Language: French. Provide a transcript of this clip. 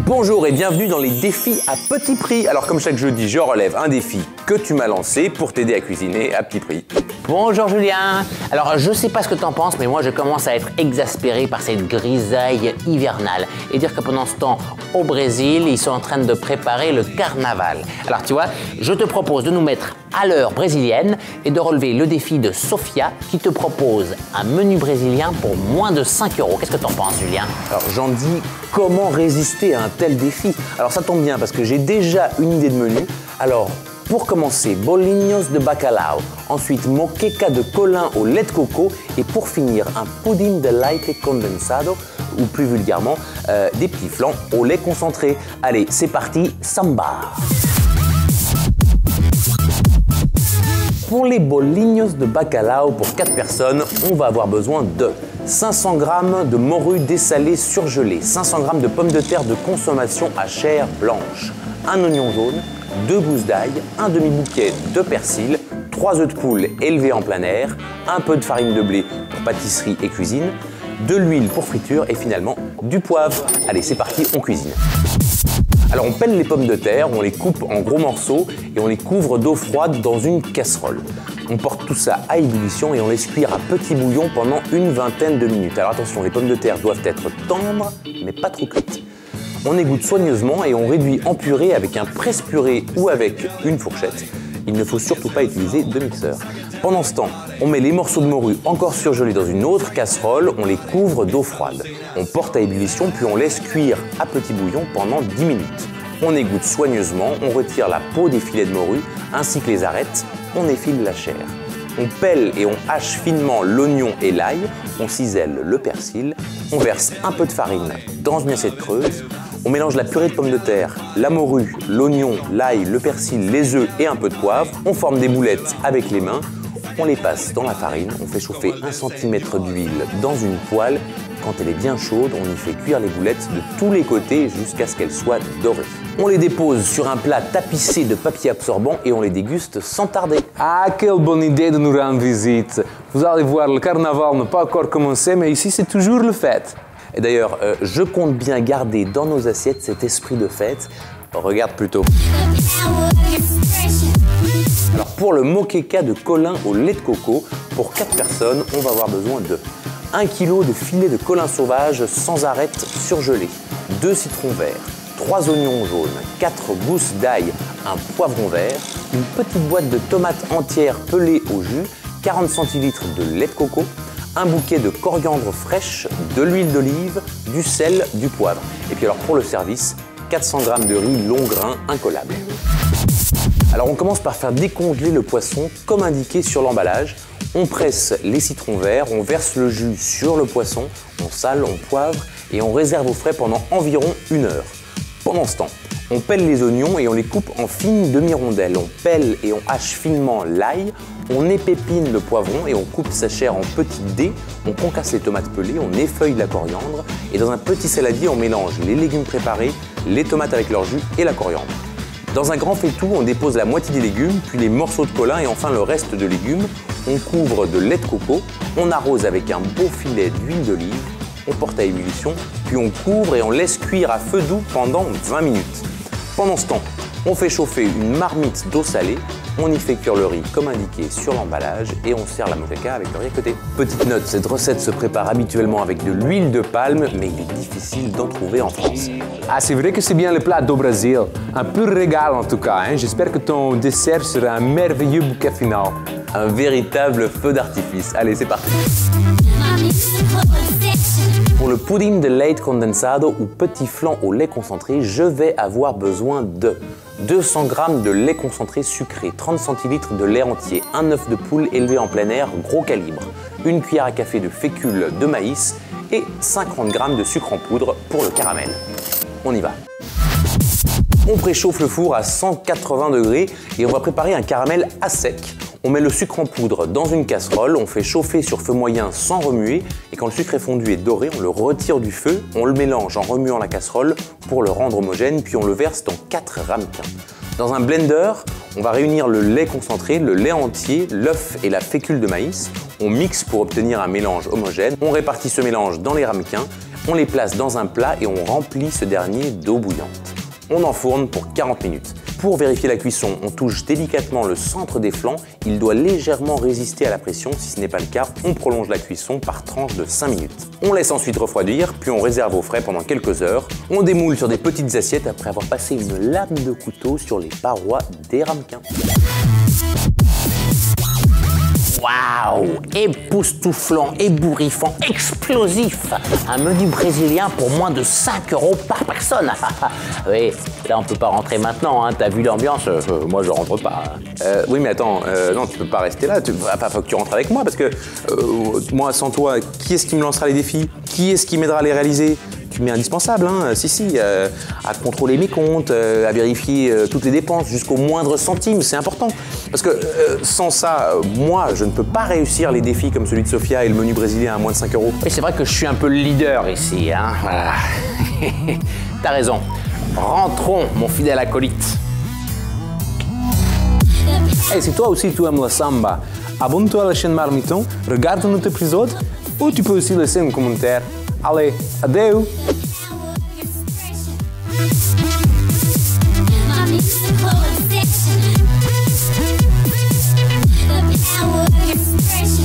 Bonjour et bienvenue dans les défis à petit prix. Alors comme chaque jeudi, je relève un défi que tu m'as lancé pour t'aider à cuisiner à petit prix. Bonjour Julien. Alors je sais pas ce que t'en penses, mais moi je commence à être exaspéré par cette grisaille hivernale. Et dire que pendant ce temps, au Brésil, ils sont en train de préparer le carnaval. Alors tu vois, je te propose de nous mettre à l'heure brésilienne et de relever le défi de Sofia qui te propose un menu brésilien pour moins de 5 €. Qu'est-ce que t'en penses Julien? Alors j'en dis, comment résister à un tel défi? Alors ça tombe bien parce que j'ai déjà une idée de menu. Alors pour commencer, bolinhos de bacalao, ensuite moqueca de colin au lait de coco et pour finir un pudding de leite condensado ou plus vulgairement des petits flancs au lait concentré. Allez, c'est parti, samba! Pour les bolinhos de bacalao pour 4 personnes, on va avoir besoin de 500 g de morue dessalée surgelée, 500 g de pommes de terre de consommation à chair blanche, un oignon jaune, 2 gousses d'ail, un demi-bouquet de persil, 3 œufs de poule élevés en plein air, un peu de farine de blé pour pâtisserie et cuisine, de l'huile pour friture et finalement du poivre. Allez, c'est parti, on cuisine. Alors on pèle les pommes de terre, on les coupe en gros morceaux et on les couvre d'eau froide dans une casserole. On porte tout ça à ébullition et on laisse cuire à petit bouillon pendant une vingtaine de minutes. Alors attention, les pommes de terre doivent être tendres mais pas trop cuites. On égoutte soigneusement et on réduit en purée avec un presse-purée ou avec une fourchette. Il ne faut surtout pas utiliser de mixeur. Pendant ce temps, on met les morceaux de morue encore surgelés dans une autre casserole, on les couvre d'eau froide. On porte à ébullition puis on laisse cuire à petit bouillon pendant 10 minutes. On égoutte soigneusement, on retire la peau des filets de morue ainsi que les arêtes, on effile la chair. On pèle et on hache finement l'oignon et l'ail, on cisèle le persil, on verse un peu de farine dans une assiette creuse, on mélange la purée de pommes de terre, la morue, l'oignon, l'ail, le persil, les œufs et un peu de poivre, on forme des boulettes avec les mains, on les passe dans la farine, on fait chauffer 1 cm d'huile dans une poêle. Quand elle est bien chaude, on y fait cuire les boulettes de tous les côtés jusqu'à ce qu'elles soient dorées. On les dépose sur un plat tapissé de papier absorbant et on les déguste sans tarder. Ah, quelle bonne idée de nous rendre visite! Vous allez voir, le carnaval n'a pas encore commencé, mais ici c'est toujours la fête. Et d'ailleurs, je compte bien garder dans nos assiettes cet esprit de fête. Regarde plutôt. Alors pour le moqueca de colin au lait de coco, pour 4 personnes, on va avoir besoin de 1 kg de filet de colin sauvage sans arête surgelé, 2 citrons verts, 3 oignons jaunes, 4 gousses d'ail, un poivron vert, une petite boîte de tomates entières pelées au jus, 40 centilitres de lait de coco, un bouquet de coriandre fraîche, de l'huile d'olive, du sel, du poivre. Et puis alors pour le service, 400 g de riz long grain incollable. Alors on commence par faire décongeler le poisson comme indiqué sur l'emballage. On presse les citrons verts, on verse le jus sur le poisson, on sale, on poivre et on réserve au frais pendant environ 1 heure. Pendant ce temps, on pèle les oignons et on les coupe en fines demi-rondelles. On pèle et on hache finement l'ail, on épépine le poivron et on coupe sa chair en petits dés. On concasse les tomates pelées, on effeuille la coriandre et dans un petit saladier, on mélange les légumes préparés, les tomates avec leur jus et la coriandre. Dans un grand faitout, on dépose la moitié des légumes, puis les morceaux de colin et enfin le reste de légumes. On couvre de lait de coco, on arrose avec un beau filet d'huile d'olive, on porte à ébullition, puis on couvre et on laisse cuire à feu doux pendant 20 minutes. Pendant ce temps, on fait chauffer une marmite d'eau salée, on y fait cuire le riz comme indiqué sur l'emballage et on sert la moqueca avec le riz à côté. Petite note, cette recette se prépare habituellement avec de l'huile de palme, mais il est difficile d'en trouver en France. Ah, c'est vrai que c'est bien le plat du Brésil. Un pur régal en tout cas. Hein? J'espère que ton dessert sera un merveilleux bouquet final. Un véritable feu d'artifice. Allez, c'est parti. Pour le pudding de leite condensado ou petit flan au lait concentré, je vais avoir besoin de 200 g de lait concentré sucré, 30 centilitres de lait entier, un œuf de poule élevé en plein air gros calibre, une cuillère à café de fécule de maïs et 50 g de sucre en poudre pour le caramel. On y va. On préchauffe le four à 180 degrés et on va préparer un caramel à sec. On met le sucre en poudre dans une casserole, on fait chauffer sur feu moyen sans remuer et quand le sucre est fondu et doré, on le retire du feu, on le mélange en remuant la casserole pour le rendre homogène puis on le verse dans 4 ramequins. Dans un blender, on va réunir le lait concentré, le lait entier, l'œuf et la fécule de maïs. On mixe pour obtenir un mélange homogène. On répartit ce mélange dans les ramequins. On les place dans un plat et on remplit ce dernier d'eau bouillante. On enfourne pour 40 minutes. Pour vérifier la cuisson, on touche délicatement le centre des flancs. Il doit légèrement résister à la pression. Si ce n'est pas le cas, on prolonge la cuisson par tranche de 5 minutes. On laisse ensuite refroidir, puis on réserve au frais pendant quelques heures. On démoule sur des petites assiettes après avoir passé une lame de couteau sur les parois des ramequins. Waouh! Époustouflant, ébouriffant, explosif! Un menu brésilien pour moins de 5 € par personne! Oui, là on peut pas rentrer maintenant, hein. T'as vu l'ambiance? Moi je rentre pas. Oui, mais attends, non, tu peux pas rester là. Faut que tu rentres avec moi parce que moi, sans toi, qui est-ce qui me lancera les défis? Qui est-ce qui m'aidera à les réaliser? Tu m'es indispensable, hein, à contrôler mes comptes, à vérifier toutes les dépenses jusqu'au moindre centime, c'est important. Parce que sans ça, moi, je ne peux pas réussir les défis comme celui de Sofia et le menu brésilien à moins de 5 €. Oui, c'est vrai que je suis un peu le leader ici, hein. Voilà. T'as raison. Rentrons, mon fidèle acolyte. Et si toi aussi tu aimes la samba, abonne-toi à la chaîne Marmiton, regarde notre épisode, ou tu peux aussi laisser un commentaire. Allez, adeu! My musical obsession. The power expression.